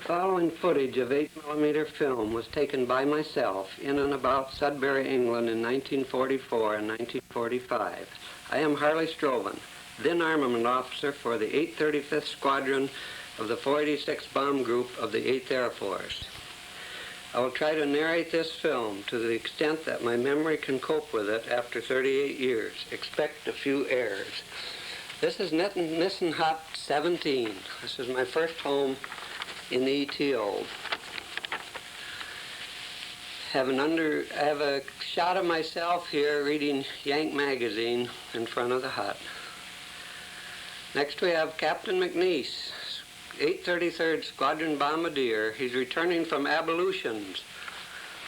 Following footage of 8mm film was taken by myself in and about Sudbury, England in 1944 and 1945. I am Harley Stroven, then armament officer for the 835th Squadron of the 486 Bomb Group of the 8th Air Force. I will try to narrate this film to the extent that my memory can cope with it after 38 years. Expect a few errors. This is Nissen Hut 17. This is my first home in the ETO. I have a shot of myself here reading Yank magazine in front of the hut. Next we have Captain McNeese, 833rd Squadron Bombardier. He's returning from ablutions.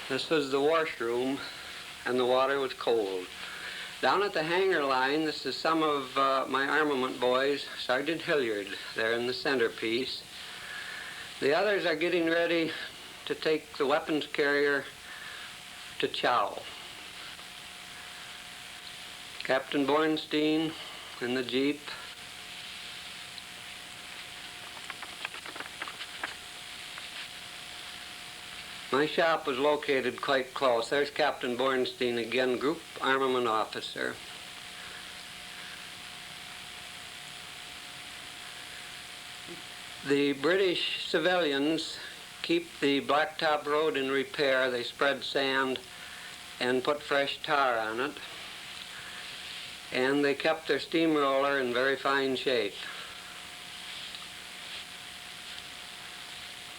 This was the washroom and the water was cold. Down at the hangar line, this is some of my armament boys, Sergeant Hilliard. They're in the centerpiece. The others are getting ready to take the weapons carrier to Chow. Captain Bornstein in the Jeep. My shop was located quite close. There's Captain Bornstein again, Group Armament Officer. The British civilians keep the blacktop road in repair. They spread sand and put fresh tar on it. And they kept their steamroller in very fine shape.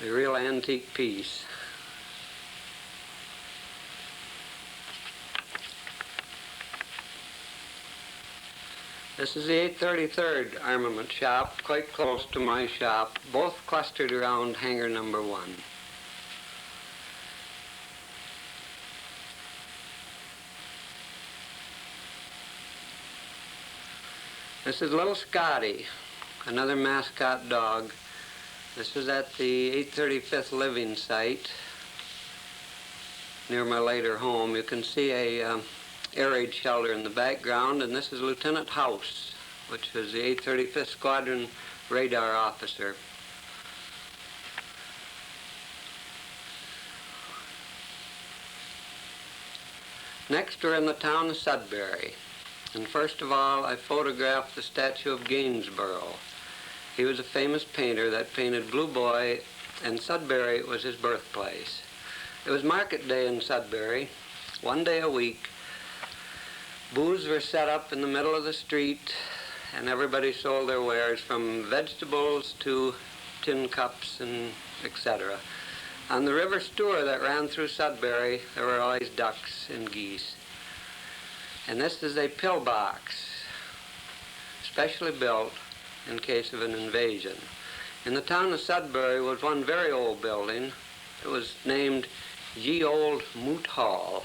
A real antique piece. This is the 833rd Armament shop, quite close to my shop, both clustered around hangar number 1. This is little Scotty, another mascot dog. This is at the 835th living site near my later home. You can see a air raid shelter in the background, and this is Lieutenant House, which was the 835th Squadron radar officer. Next, we're in the town of Sudbury. And first of all, I photographed the statue of Gainsborough. He was a famous painter that painted Blue Boy, and Sudbury was his birthplace. It was market day in Sudbury, one day a week. Booths were set up in the middle of the street, and everybody sold their wares, from vegetables to tin cups and etc. On the river Stour that ran through Sudbury, there were always ducks and geese. And this is a pillbox, specially built in case of an invasion. In the town of Sudbury was one very old building. It was named Ye Old Moot Hall,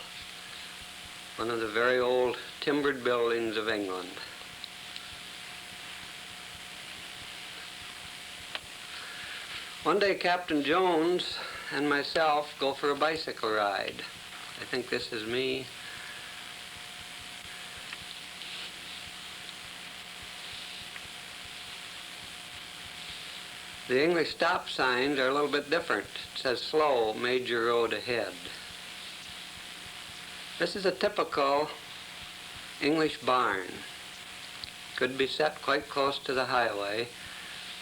one of the very old timbered buildings of England. One day Captain Jones and myself go for a bicycle ride. I think this is me. The English stop signs are a little bit different. It says slow, major road ahead. This is a typical English barn. Could be set quite close to the highway.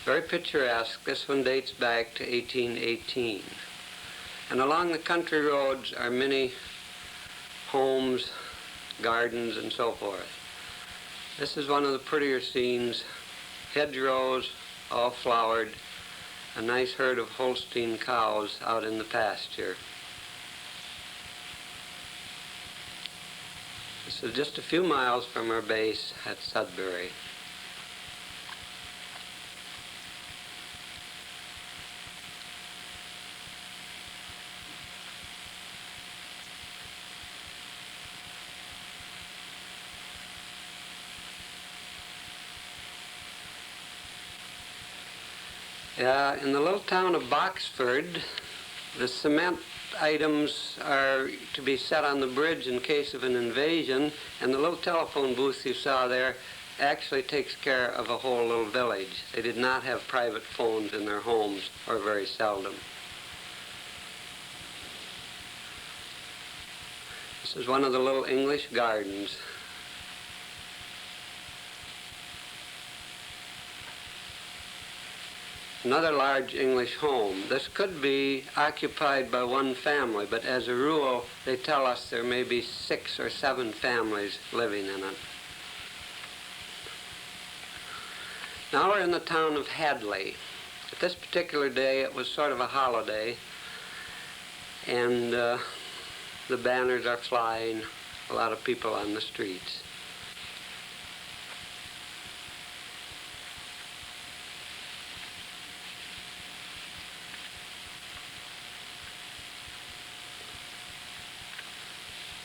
Very picturesque. This one dates back to 1818. And along the country roads are many homes, gardens, and so forth. This is one of the prettier scenes. Hedgerows, all flowered. A nice herd of Holstein cows out in the pasture. This is just a few miles from our base at Sudbury. In the little town of Boxford, the cement items are to be set on the bridge in case of an invasion, and the little telephone booth you saw there actually takes care of a whole little village. They did not have private phones in their homes, or very seldom. This is one of the little English gardens. Another large English home. This could be occupied by one family, but as a rule, they tell us there may be 6 or 7 families living in it. Now we're in the town of Hadley. At this particular day, it was sort of a holiday, and the banners are flying, a lot of people on the streets.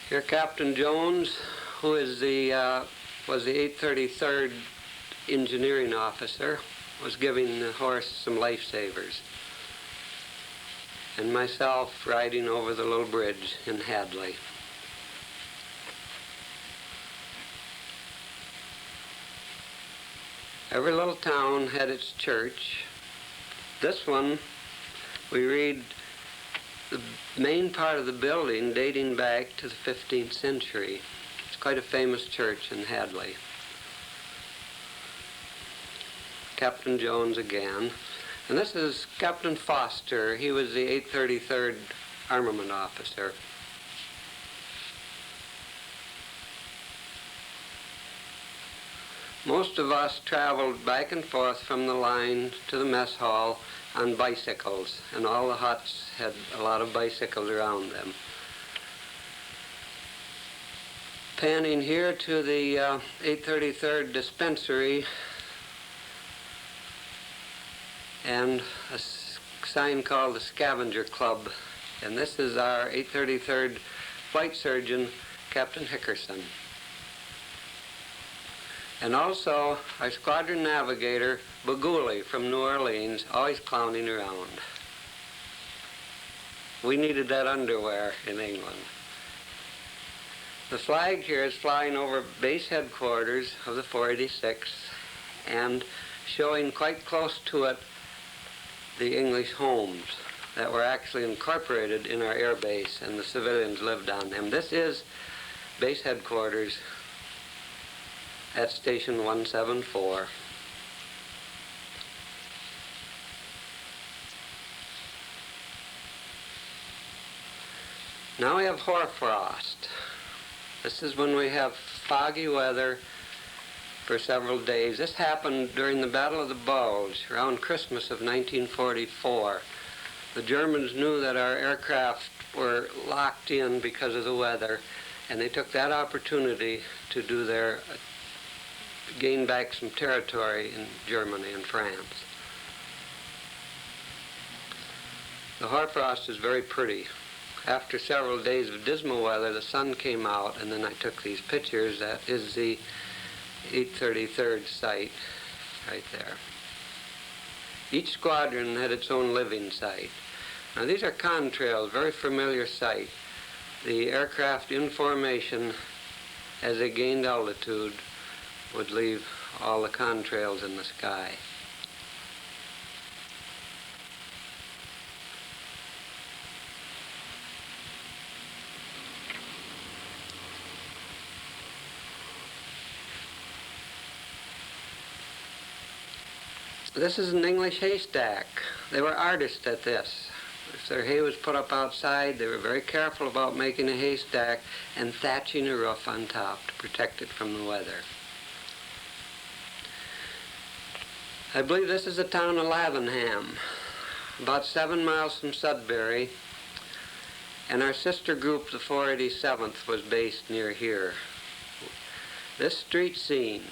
Here Captain Jones, who is was the 833rd engineering officer, was giving the horse some lifesavers. And myself riding over the little bridge in Hadley. Every little town had its church. This one, we read the main part of the building dating back to the 15th century. It's quite a famous church in Hadley. Captain Jones again. And this is Captain Foster. He was the 833rd Armament officer. Most of us traveled back and forth from the line to the mess hall on bicycles, and all the huts had a lot of bicycles around them. Panning here to the 833rd dispensary, and a sign called the Scavenger Club. And this is our 833rd flight surgeon, Captain Hickerson. And also our squadron navigator, Baguli from New Orleans, always clowning around. We needed that underwear in England. The flag here is flying over base headquarters of the 486 and showing quite close to it the English homes that were actually incorporated in our air base, and the civilians lived on them. This is base headquarters at Station 174. Now we have hoarfrost. This is when we have foggy weather for several days. This happened during the Battle of the Bulge, around Christmas of 1944. The Germans knew that our aircraft were locked in because of the weather, and they took that opportunity to do their gain back some territory in Germany and France. The hoarfrost is very pretty. After several days of dismal weather, the sun came out, and then I took these pictures. That is the 833rd site right there. Each squadron had its own living site. Now these are contrails, very familiar sight. The aircraft in formation, as they gained altitude, would leave all the contrails in the sky. This is an English haystack. They were artists at this. If their hay was put up outside, they were very careful about making a haystack and thatching a roof on top to protect it from the weather. I believe this is the town of Lavenham, about 7 miles from Sudbury, and our sister group, the 487th, was based near here. This street scene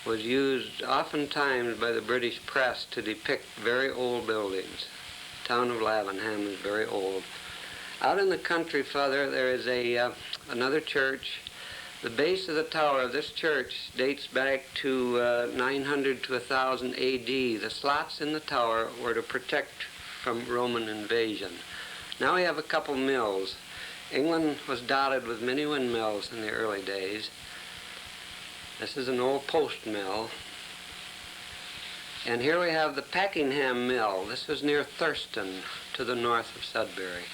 was used oftentimes by the British press to depict very old buildings. The town of Lavenham is very old. Out in the country further, there is another church. The base of the tower of this church dates back to 900 to 1000 A.D. The slots in the tower were to protect from Roman invasion. Now we have a couple mills. England was dotted with many windmills in the early days. This is an old post mill. And here we have the Packingham Mill. This was near Thurston, to the north of Sudbury.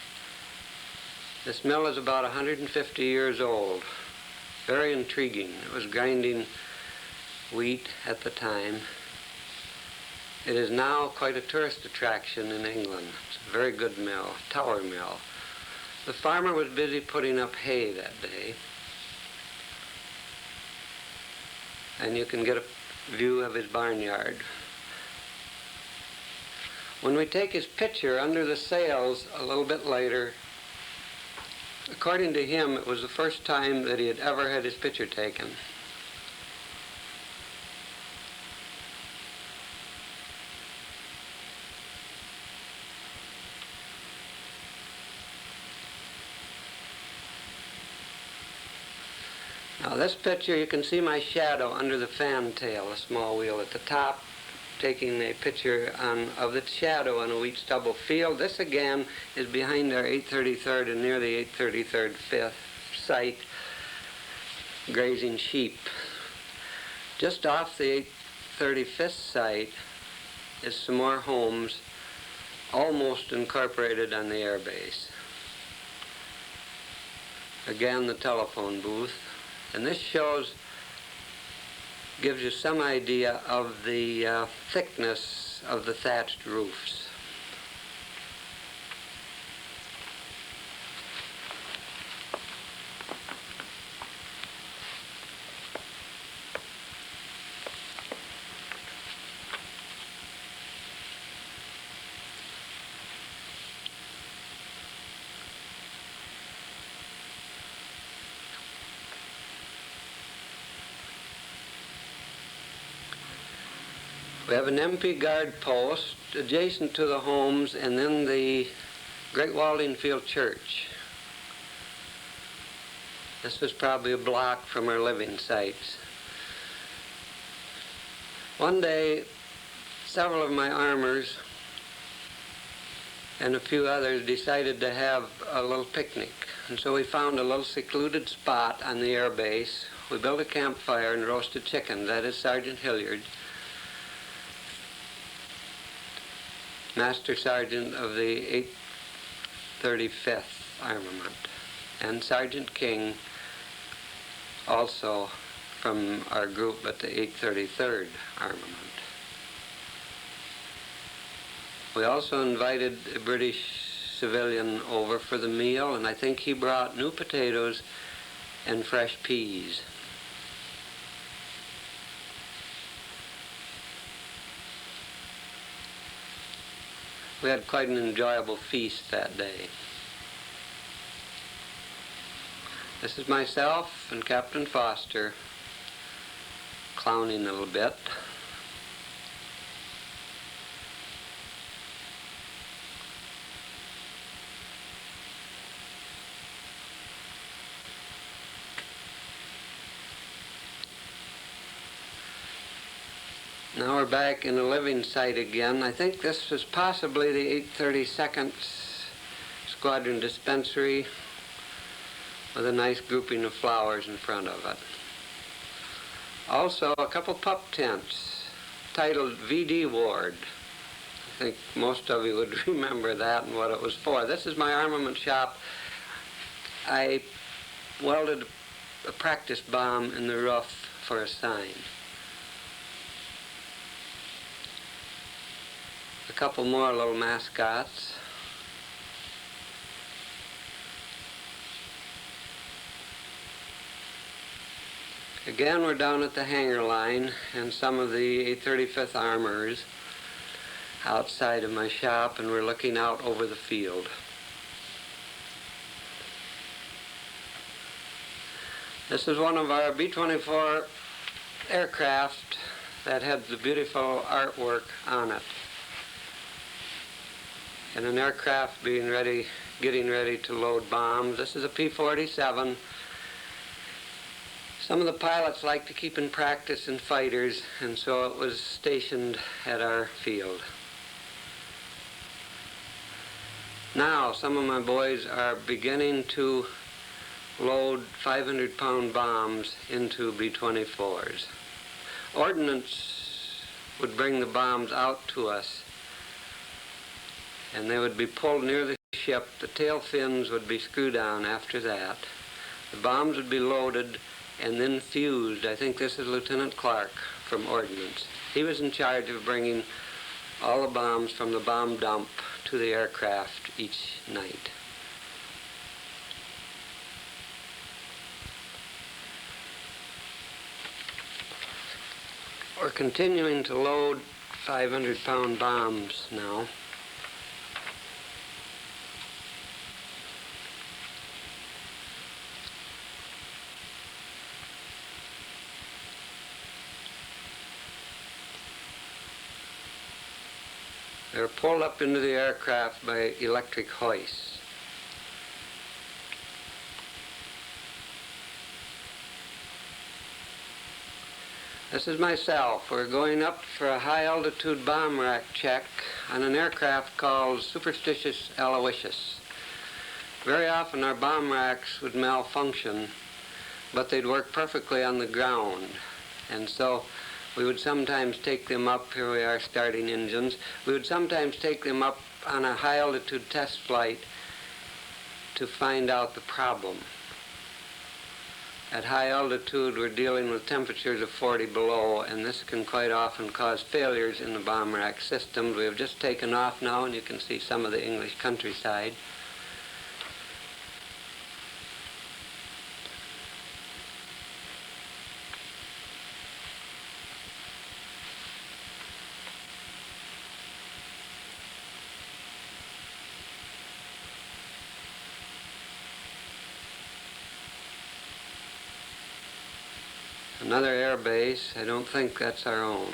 This mill is about 150 years old. Very intriguing. It was grinding wheat at the time. It is now quite a tourist attraction in England. It's a very good mill, tower mill. The farmer was busy putting up hay that day. And you can get a view of his barnyard. When we take his picture under the sails a little bit later, according to him, it was the first time that he had ever had his picture taken. Now this picture, you can see my shadow under the fantail, a small wheel at the top, taking a picture of the shadow on a wheat stubble field. This again is behind our 833rd and near the 833rd 5th site, grazing sheep. Just off the 835th site is some more homes almost incorporated on the air base. Again, the telephone booth. And this gives you some idea of the thickness of the thatched roofs. We have an MP guard post adjacent to the homes, and then the Great Waldingfield Church. This was probably a block from our living sites. One day, several of my armors and a few others decided to have a little picnic. And so we found a little secluded spot on the air base. We built a campfire and roasted chicken. That is Sergeant Hilliard, Master Sergeant of the 835th Armament, and Sergeant King, also from our group at the 833rd Armament. We also invited a British civilian over for the meal, and I think he brought new potatoes and fresh peas. We had quite an enjoyable feast that day. This is myself and Captain Foster clowning a little bit. Now we're back in the living site again. I think this was possibly the 832nd Squadron Dispensary with a nice grouping of flowers in front of it. Also, a couple pup tents titled VD Ward. I think most of you would remember that and what it was for. This is my armament shop. I welded a practice bomb in the roof for a sign. A couple more little mascots. Again, we're down at the hangar line, and some of the 835th Armors outside of my shop, and we're looking out over the field. This is one of our B-24 aircraft that had the beautiful artwork on it. And an aircraft getting ready to load bombs. This is a P-47. Some of the pilots like to keep in practice in fighters, and so it was stationed at our field. Now, some of my boys are beginning to load 500-pound bombs into B-24s. Ordnance would bring the bombs out to us, and they would be pulled near the ship. The tail fins would be screwed on after that. The bombs would be loaded and then fused. I think this is Lieutenant Clark from Ordnance. He was in charge of bringing all the bombs from the bomb dump to the aircraft each night. We're continuing to load 500-pound bombs now. They're pulled up into the aircraft by electric hoists. This is myself. We're going up for a high-altitude bomb rack check on an aircraft called Superstitious Aloysius. Very often our bomb racks would malfunction, but they'd work perfectly on the ground. And so we would sometimes take them up. Here we are starting engines. We would sometimes take them up on a high-altitude test flight to find out the problem. At high altitude, we're dealing with temperatures of 40 below, and this can quite often cause failures in the bomb rack systems. We have just taken off now, and you can see some of the English countryside. Another air base. I don't think that's our own.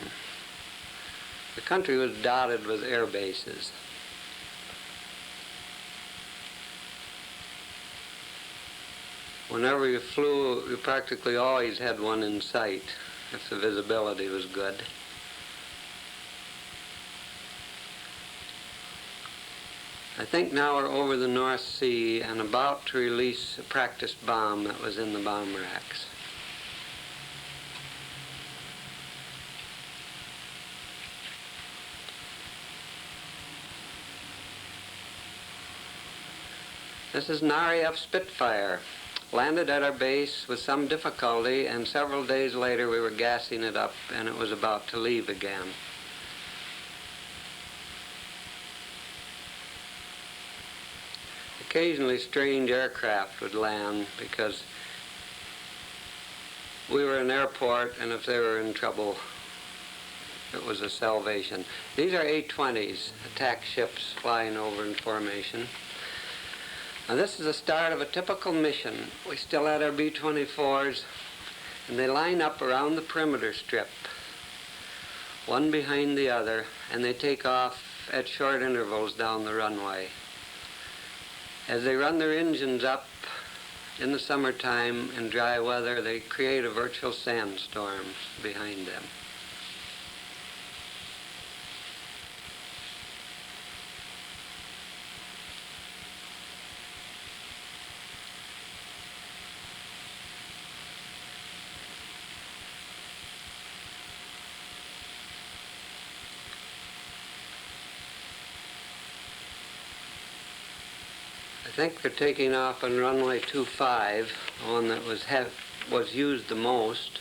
The country was dotted with air bases. Whenever you flew, you practically always had one in sight, if the visibility was good. I think now we're over the North Sea and about to release a practice bomb that was in the bomb racks. This is an RAF Spitfire. Landed at our base with some difficulty, and several days later we were gassing it up and it was about to leave again. Occasionally strange aircraft would land because we were in an airport, and if they were in trouble, it was a salvation. These are A-20s, attack ships flying over in formation. Now this is the start of a typical mission. We still had our B-24s, and they line up around the perimeter strip, one behind the other, and they take off at short intervals down the runway. As they run their engines up in the summertime in dry weather, they create a virtual sandstorm behind them. I think they're taking off on runway 25, the one that was used the most.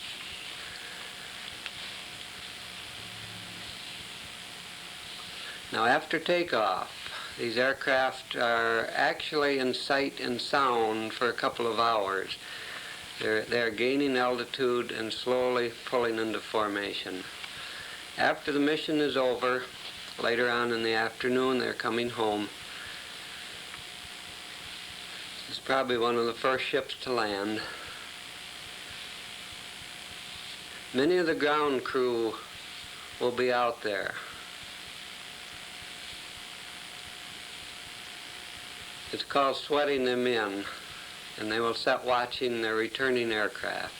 Now after takeoff, these aircraft are actually in sight and sound for a couple of hours. They're gaining altitude and slowly pulling into formation. After the mission is over, later on in the afternoon, they're coming home. It's probably one of the first ships to land. Many of the ground crew will be out there. It's called sweating them in, and they will sit watching their returning aircraft.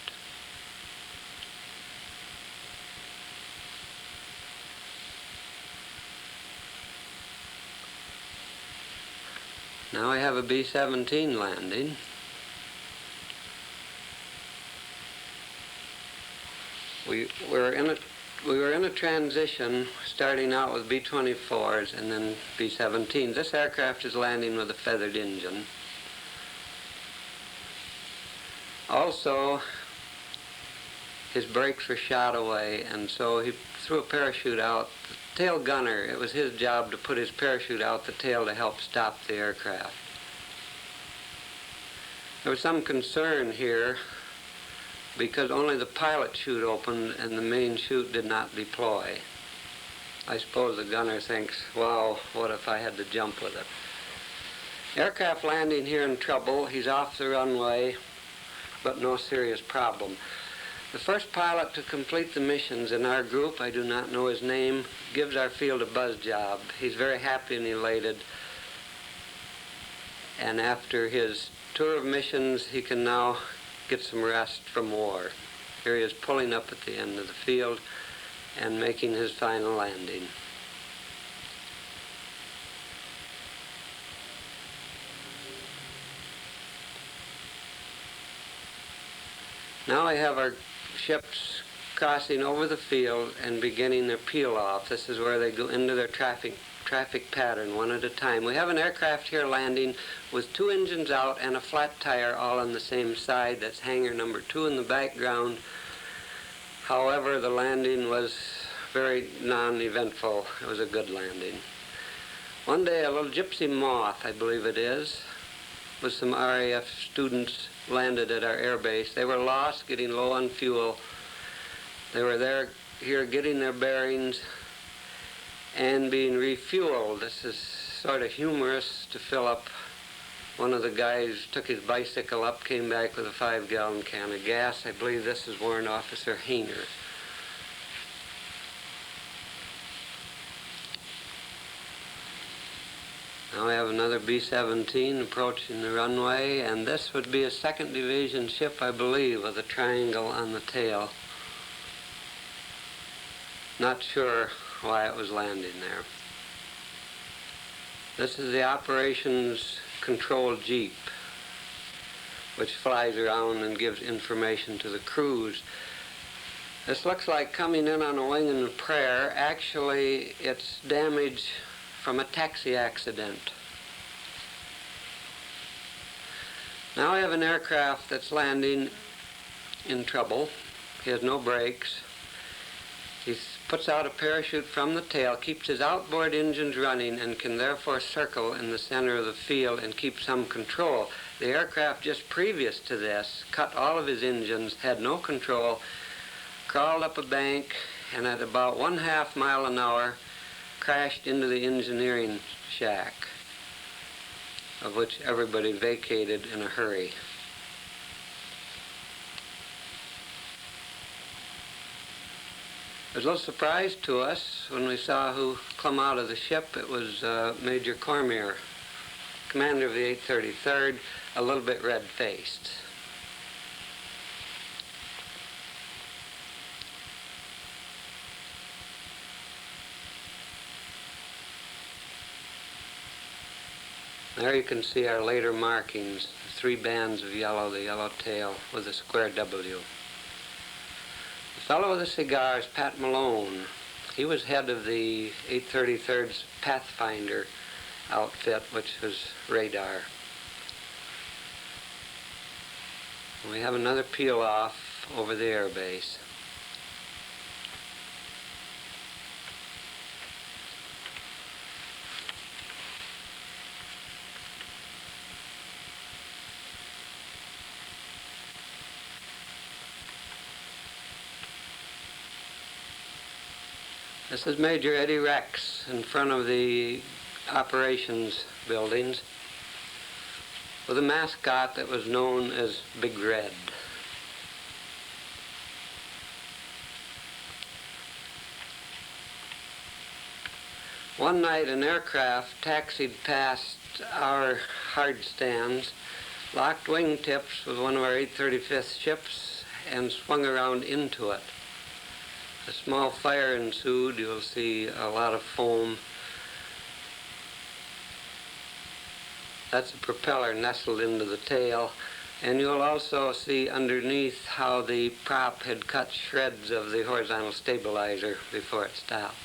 Now I have a B-17 landing. We were in a transition, starting out with B-24s and then B-17s. This aircraft is landing with a feathered engine. Also, his brakes were shot away, and so he threw a parachute out. The tail gunner, it was his job to put his parachute out the tail to help stop the aircraft. There was some concern here because only the pilot chute opened and the main chute did not deploy. I suppose the gunner thinks, well, what if I had to jump with it? Aircraft landing here in trouble. He's off the runway, but no serious problem. The first pilot to complete the missions in our group, I do not know his name, gives our field a buzz job. He's very happy and elated. And after his tour of missions, he can now get some rest from war. Here he is pulling up at the end of the field and making his final landing. Now I have our ships crossing over the field and beginning their peel-off. This is where they go into their traffic pattern one at a time. We have an aircraft here landing with two engines out and a flat tire all on the same side. That's hangar number 2 in the background. However, the landing was very non-eventful. It was a good landing. One day a little gypsy moth, I believe it is, with some RAF students landed at our air base. They were lost, getting low on fuel. They were here getting their bearings and being refueled. This is sort of humorous to fill up. One of the guys took his bicycle up, came back with a 5-gallon can of gas. I believe this is Warrant Officer Hayner. Now we have another B-17 approaching the runway, and this would be a 2nd Division ship, I believe, with a triangle on the tail. Not sure why it was landing there. This is the operations control jeep, which flies around and gives information to the crews. This looks like coming in on a wing and a prayer. Actually, it's damage from a taxi accident. Now I have an aircraft that's landing in trouble. He has no brakes. He puts out a parachute from the tail, keeps his outboard engines running, and can therefore circle in the center of the field and keep some control. The aircraft just previous to this cut all of his engines, had no control, crawled up a bank, and at about 1/2 mile an hour crashed into the engineering shack, of which everybody vacated in a hurry. It was a little surprise to us when we saw who come out of the ship. It was Major Cormier, commander of the 833rd, a little bit red-faced. There you can see our later markings, 3 bands of yellow, the yellow tail with a square W. The fellow with the cigar is Pat Malone. He was head of the 833rd's Pathfinder outfit, which was radar. We have another peel-off over the air base. This is Major Eddie Rex in front of the operations buildings with a mascot that was known as Big Red. One night an aircraft taxied past our hard stands, locked wingtips with one of our 835th ships, and swung around into it. A small fire ensued. You'll see a lot of foam. That's a propeller nestled into the tail. And you'll also see underneath how the prop had cut shreds of the horizontal stabilizer before it stopped.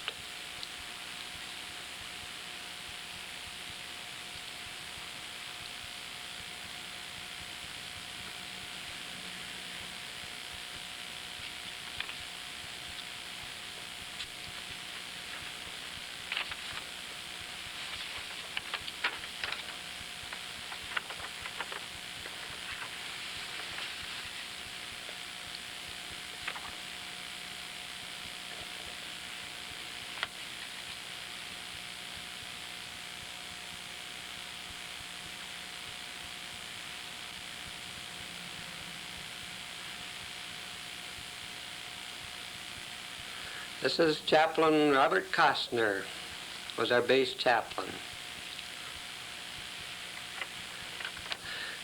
This is Chaplain Robert Costner, was our base chaplain.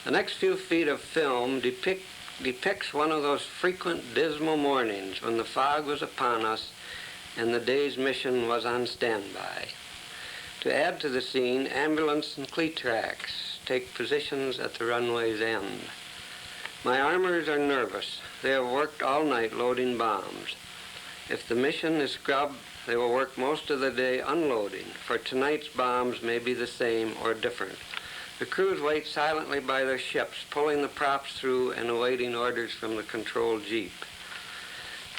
The next few feet of film depicts one of those frequent dismal mornings when the fog was upon us and the day's mission was on standby. To add to the scene, ambulance and cleatrax take positions at the runway's end. My armorers are nervous. They have worked all night loading bombs. If the mission is scrubbed, they will work most of the day unloading, for tonight's bombs may be the same or different. The crews wait silently by their ships, pulling the props through and awaiting orders from the control jeep.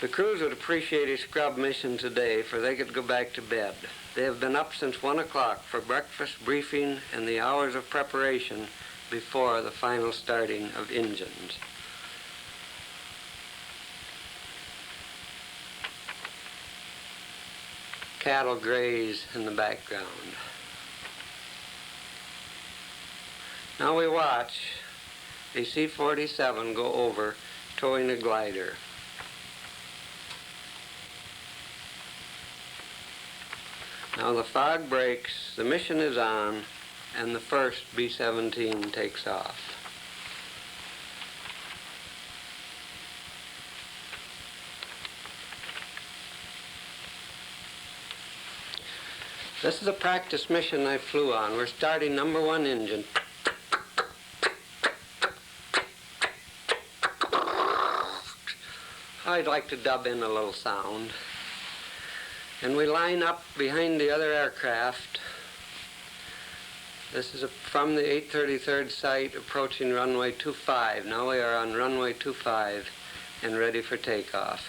The crews would appreciate a scrub mission today, for they could go back to bed. They have been up since 1 o'clock for breakfast, briefing, and the hours of preparation before the final starting of engines. Cattle graze in the background. Now we watch a C-47 go over, towing a glider. Now the fog breaks, the mission is on, and the first B-17 takes off. This is a practice mission I flew on. We're starting number 1 engine. I'd like to dub in a little sound. And we line up behind the other aircraft. This is from the 833rd site approaching runway 25. Now we are on runway 25 and ready for takeoff.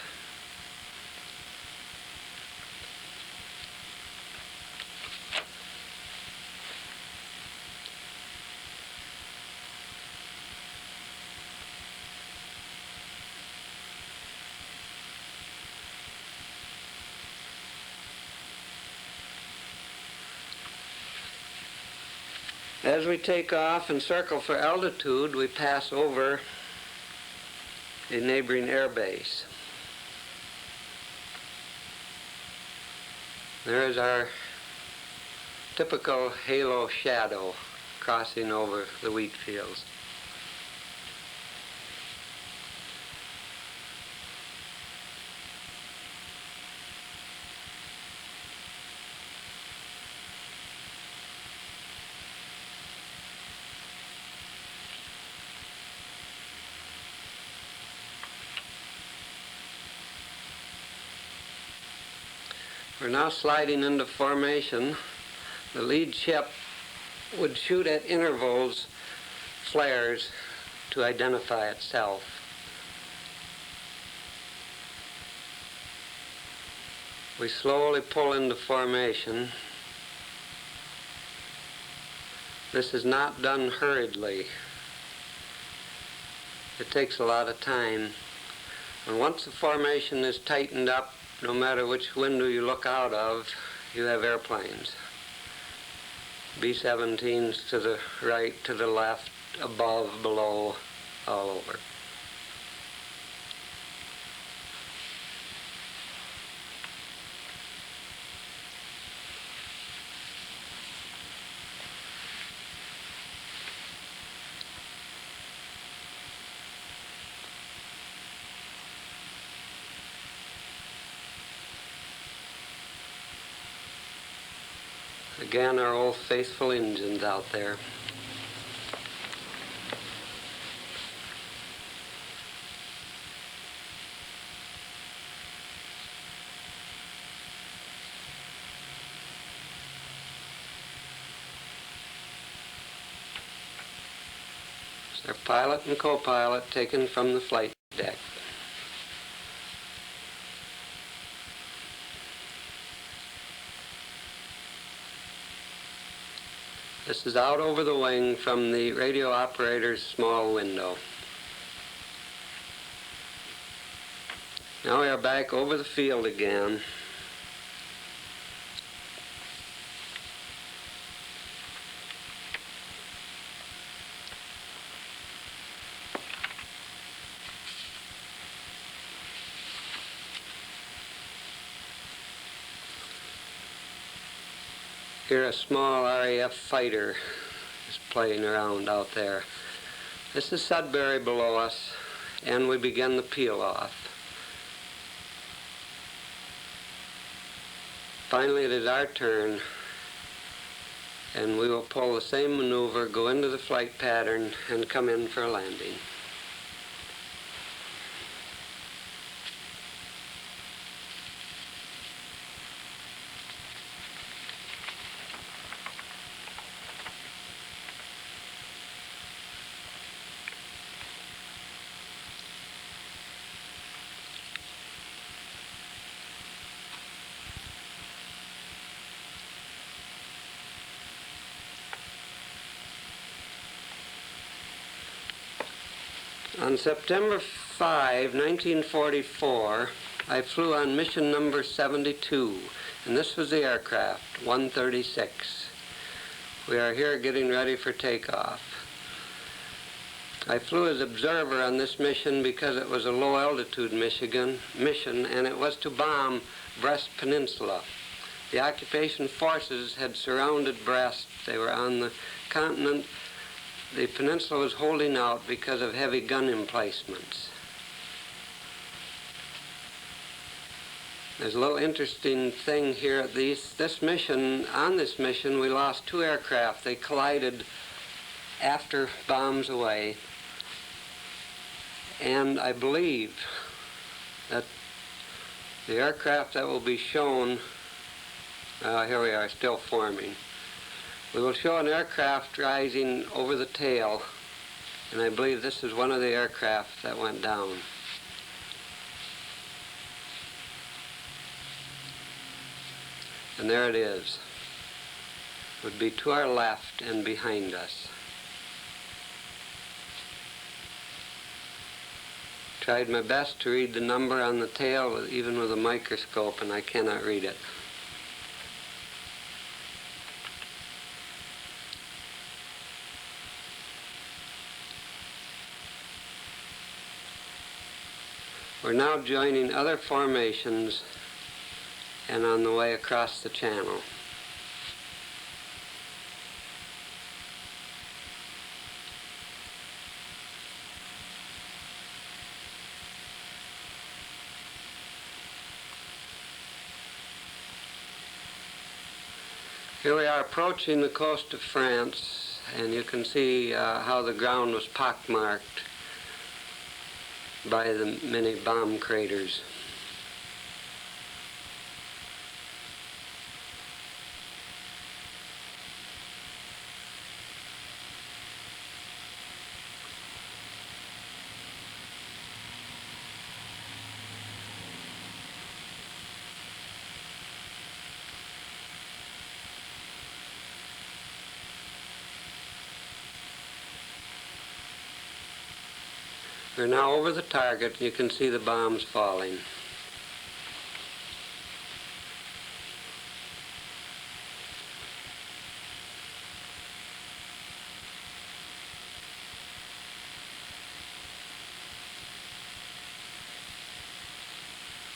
As we take off and circle for altitude, we pass over a neighboring air base. There is our typical halo shadow crossing over the wheat fields. We're now sliding into formation. The lead ship would shoot at intervals flares to identify itself. We slowly pull into formation. This is not done hurriedly. It takes a lot of time. And once the formation is tightened up, no matter which window you look out of, you have airplanes. B-17s to the right, to the left, above, below, all over. Again, our old faithful engines out there. They're pilot and co-pilot taken from the flight deck. This is out over the wing from the radio operator's small window. Now we are back over the field again. Here a small RAF fighter is playing around out there. This is Sudbury below us, and we begin the peel-off. Finally, it is our turn, and we will pull the same maneuver, go into the flight pattern, and come in for a landing. On September 5, 1944, I flew on mission number 72, and this was the aircraft, 136. We are here getting ready for takeoff. I flew as observer on this mission because it was a low-altitude mission, and it was to bomb Brest Peninsula. The occupation forces had surrounded Brest. They were on the continent. The peninsula was holding out because of heavy gun emplacements. There's a little interesting thing here at this mission. On this mission, we lost 2 aircraft. They collided after bombs away. And I believe that the aircraft that will be shown, here we are, still forming. We will show an aircraft rising over the tail, and I believe this is one of the aircraft that went down. And there it is. It would be to our left and behind us. Tried my best to read the number on the tail, even with a microscope, and I cannot read it. We're now joining other formations and on the way across the channel. Here we are approaching the coast of France, and you can see how the ground was pockmarked by the many bomb craters. We're now over the target, and you can see the bombs falling.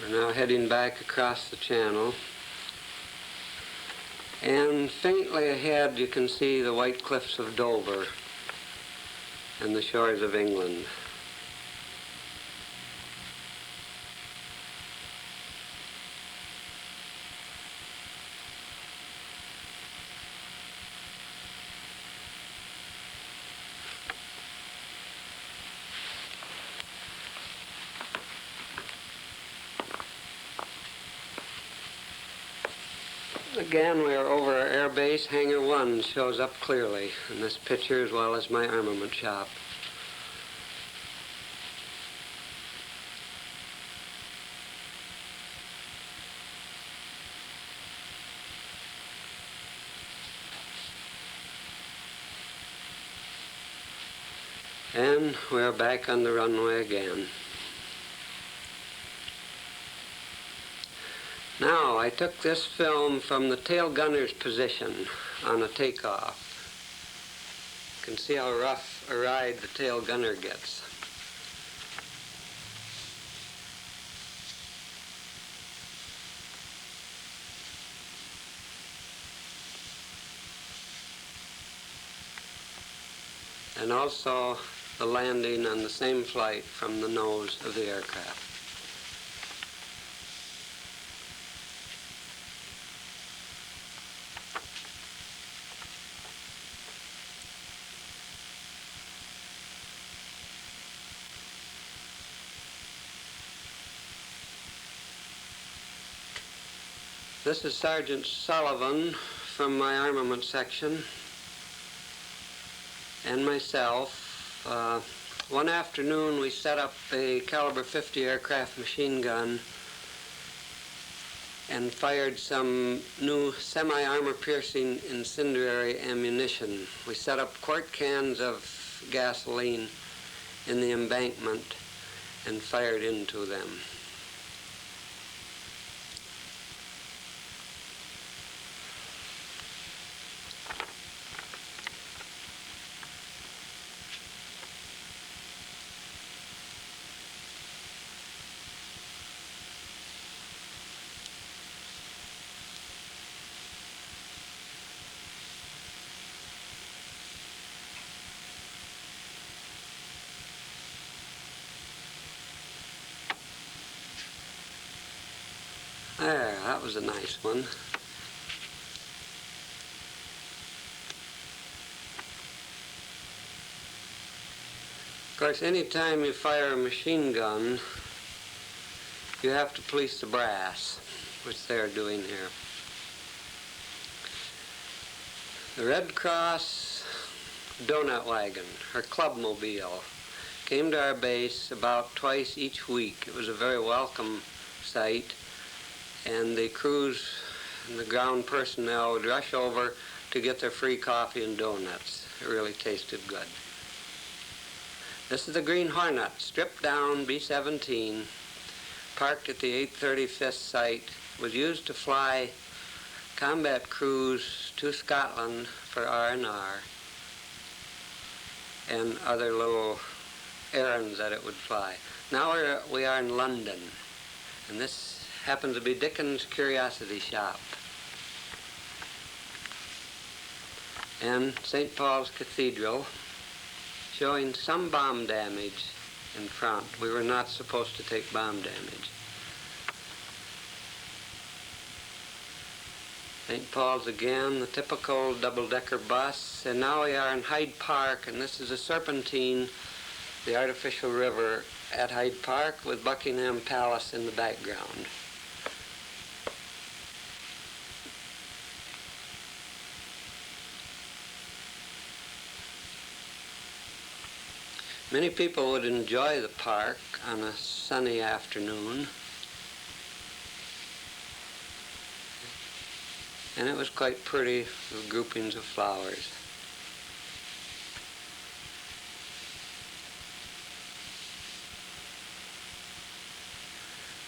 We're now heading back across the channel. And faintly ahead you can see the white cliffs of Dover and the shores of England. Again, we are over our air base. Hangar 1 shows up clearly in this picture, as well as my armament shop. And we're back on the runway again. Now, I took this film from the tail gunner's position on a takeoff. You can see how rough a ride the tail gunner gets. And also the landing on the same flight from the nose of the aircraft. This is Sergeant Sullivan from my armament section and myself. One afternoon we set up a caliber 50 aircraft machine gun and fired some new semi-armor piercing incendiary ammunition. We set up quart cans of gasoline in the embankment and fired into them. There, that was a nice one. Of course, any time you fire a machine gun, you have to police the brass, which they're doing here. The Red Cross donut wagon, or clubmobile, came to our base about twice each week. It was a very welcome sight. And the crews and the ground personnel would rush over to get their free coffee and donuts. It really tasted good. This is the Green Hornet, stripped down B-17, parked at the 835th site, was used to fly combat crews to Scotland for R&R and other little errands that it would fly. Now we are in London, and this happens to be Dickens' Curiosity Shop and St. Paul's Cathedral, showing some bomb damage in front. We were not supposed to take bomb damage. St. Paul's again, the typical double-decker bus, and now we are in Hyde Park, and this is a Serpentine, the artificial river at Hyde Park, with Buckingham Palace in the background. Many people would enjoy the park on a sunny afternoon, and it was quite pretty with groupings of flowers.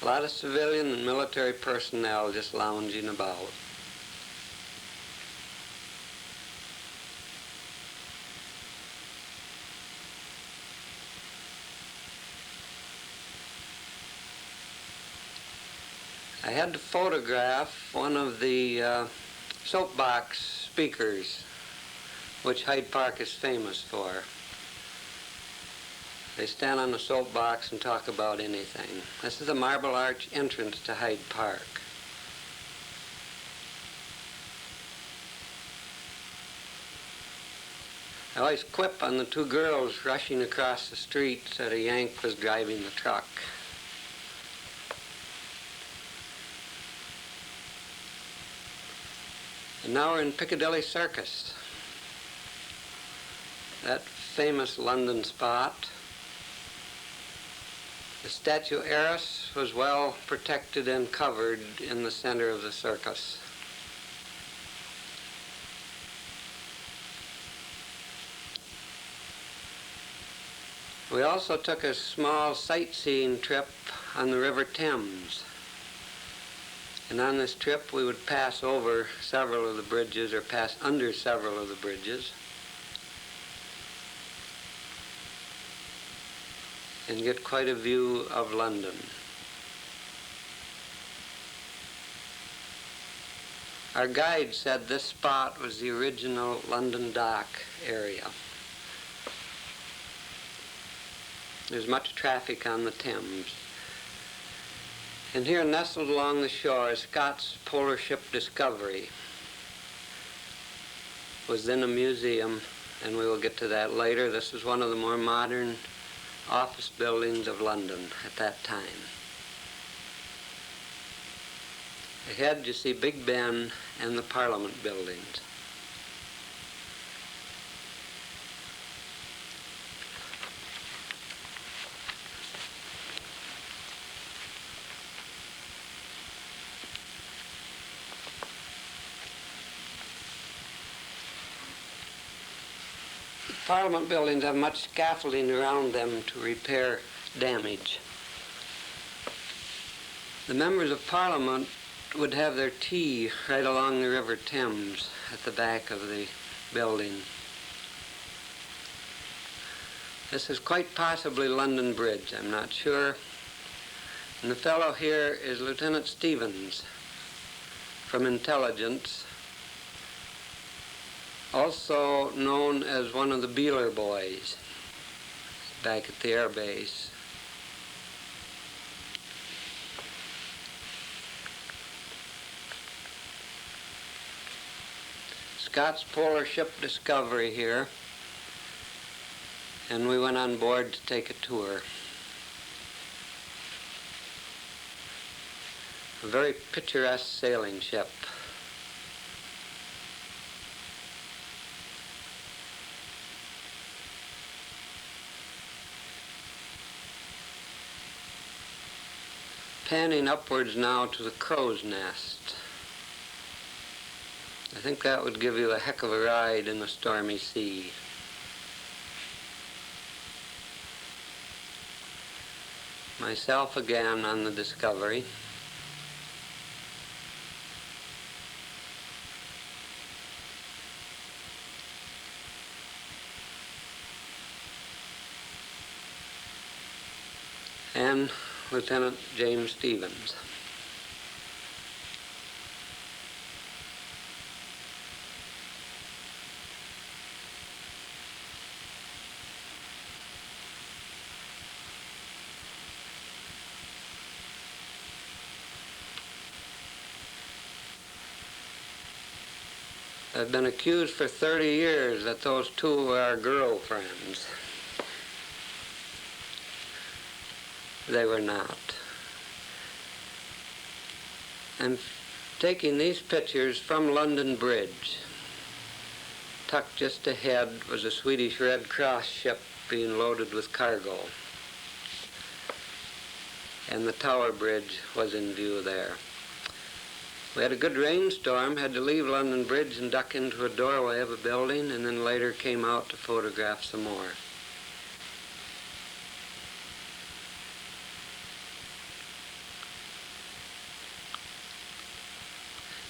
A lot of civilian and military personnel just lounging about. I had to photograph one of the soapbox speakers, which Hyde Park is famous for. They stand on a soapbox and talk about anything. This is the Marble Arch entrance to Hyde Park. I always quip on the two girls rushing across the street that a Yank was driving the truck. And now we're in Piccadilly Circus, that famous London spot. The statue Eros was well protected and covered in the center of the circus. We also took a small sightseeing trip on the River Thames. And on this trip we would pass over several of the bridges or pass under several of the bridges and get quite a view of London. Our guide said this spot was the original London Dock area. There's much traffic on the Thames. And here, nestled along the shore, is Scott's polar ship Discovery. It was then a museum, and we will get to that later. This is one of the more modern office buildings of London at that time. Ahead you see Big Ben and the Parliament buildings. Parliament buildings have much scaffolding around them to repair damage. The members of Parliament would have their tea right along the River Thames at the back of the building. This is quite possibly London Bridge, I'm not sure. And the fellow here is Lieutenant Stevens from Intelligence, also known as one of the Beeler boys back at the air base. Scott's polar ship Discovery here, and we went on board to take a tour. A very picturesque sailing ship. Panning upwards now to the Crow's Nest. I think that would give you a heck of a ride in the stormy sea. Myself again on the Discovery. And Lieutenant James Stevens. I've been accused for 30 years that those two were our girlfriends. They were not. I'm taking these pictures from London Bridge. Tucked just ahead was a Swedish Red Cross ship being loaded with cargo. And the Tower Bridge was in view there. We had a good rainstorm, had to leave London Bridge and duck into a doorway of a building, and then later came out to photograph some more.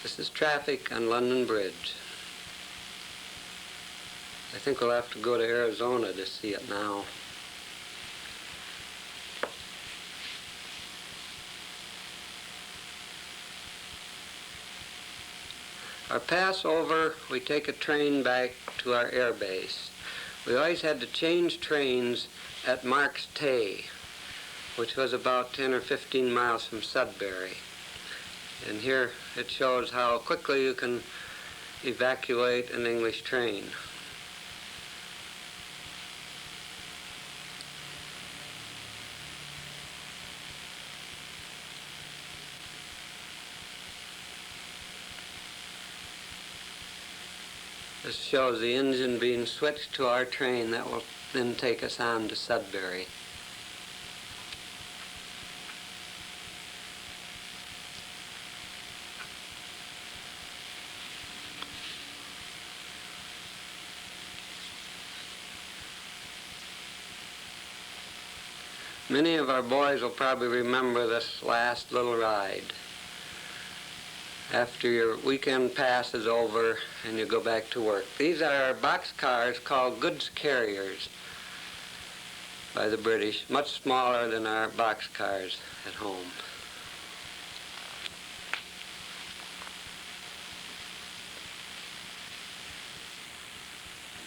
This is traffic on London Bridge. I think we'll have to go to Arizona to see it now. Our pass over, we take a train back to our air base. We always had to change trains at Marks Tay, which was about 10 or 15 miles from Sudbury. And here it shows how quickly you can evacuate an English train. This shows the engine being switched to our train that will then take us on to Sudbury. Many of our boys will probably remember this last little ride. After your weekend pass is over and you go back to work. These are boxcars called goods carriers by the British, much smaller than our boxcars at home.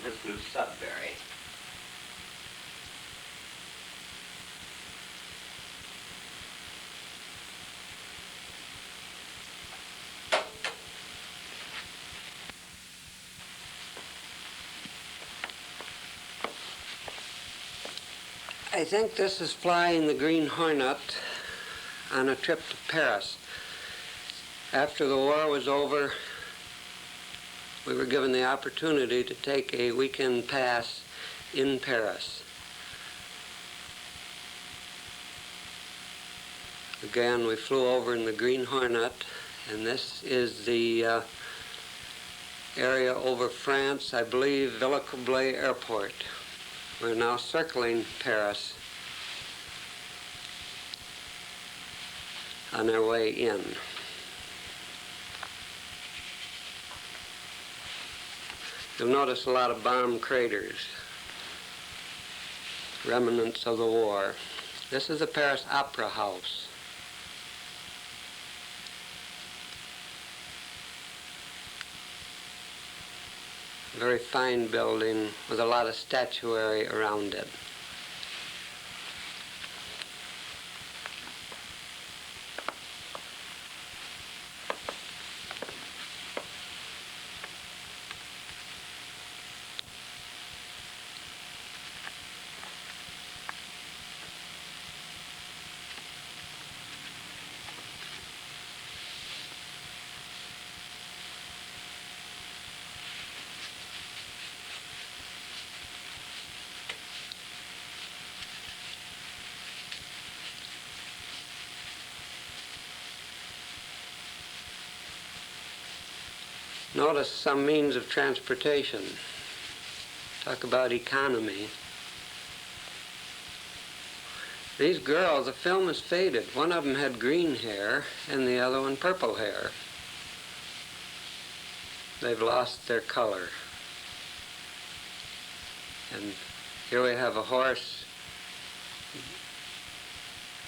This is Sudbury. I think this is flying the Green Hornet on a trip to Paris. After the war was over, we were given the opportunity to take a weekend pass in Paris. Again, we flew over in the Green Hornet, and this is the area over France, I believe Villacoublay Airport. We're now circling Paris on our way in. You'll notice a lot of bomb craters, remnants of the war. This is the Paris Opera House. A very fine building with a lot of statuary around it. Notice some means of transportation. Talk about economy. These girls, the film is faded. One of them had green hair and the other one purple hair. They've lost their color. And here we have a horse.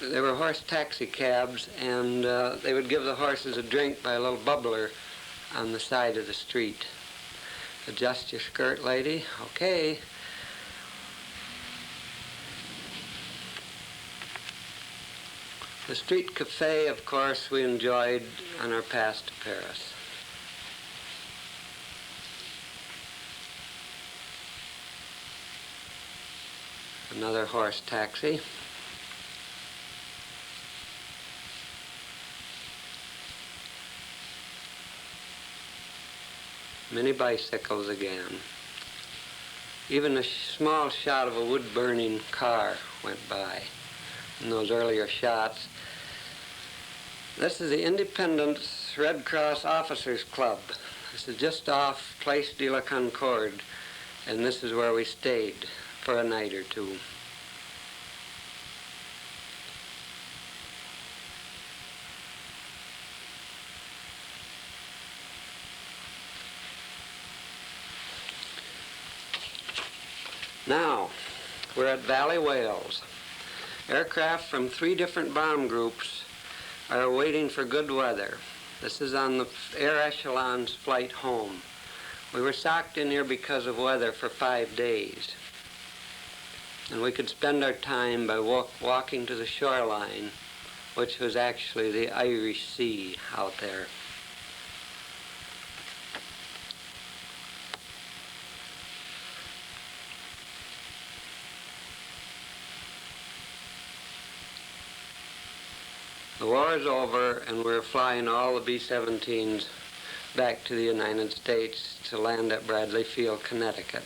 They were horse taxi cabs, and they would give the horses a drink by a little bubbler on the side of the street. Adjust your skirt, lady. Okay. The street cafe, of course, we enjoyed on our pass to Paris. Another horse taxi. Many bicycles again. Even a small shot of a wood-burning car went by in those earlier shots. This is the Independence Red Cross Officers Club. This is just off Place de la Concorde, and this is where we stayed for a night or two. Now, we're at Valley Wales. Aircraft from 3 different bomb groups are waiting for good weather. This is on the Air Echelon's flight home. We were socked in here because of weather for 5 days. And we could spend our time by walking to the shoreline, which was actually the Irish Sea out there. The war is over, and we're flying all the B-17s back to the United States to land at Bradley Field, Connecticut.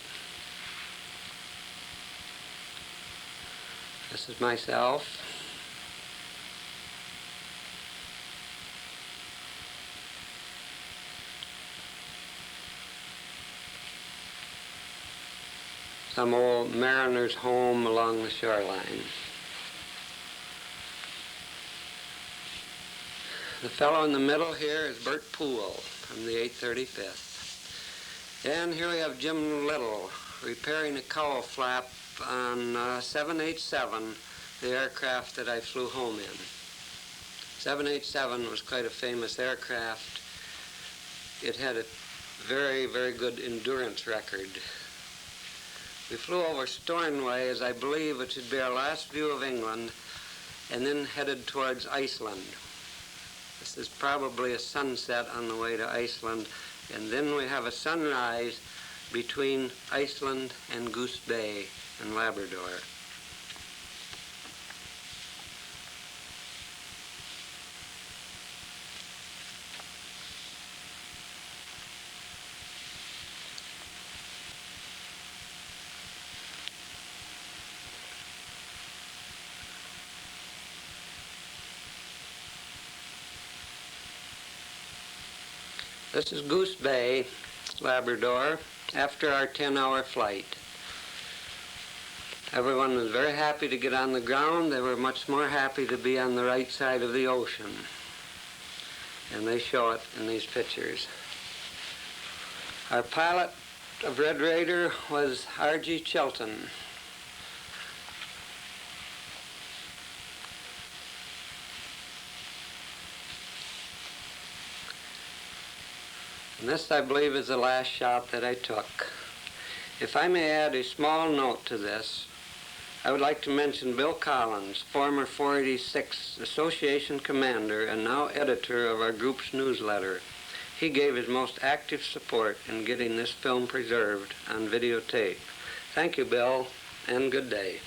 This is myself. Some old mariner's home along the shoreline. The fellow in the middle here is Bert Poole from the 835th. And here we have Jim Little repairing a cowl flap on 787, the aircraft that I flew home in. 787 was quite a famous aircraft. It had a very, very good endurance record. We flew over Stornoway, as I believe it should be our last view of England, and then headed towards Iceland. This is probably a sunset on the way to Iceland, and then we have a sunrise between Iceland and Goose Bay in Labrador. This is Goose Bay, Labrador, after our 10-hour flight. Everyone was very happy to get on the ground. They were much more happy to be on the right side of the ocean. And they show it in these pictures. Our pilot of Red Raider was R.G. Chilton. And this, I believe, is the last shot that I took. If I may add a small note to this, I would like to mention Bill Collins, former 486 Association commander and now editor of our group's newsletter. He gave his most active support in getting this film preserved on videotape. Thank you, Bill, and good day.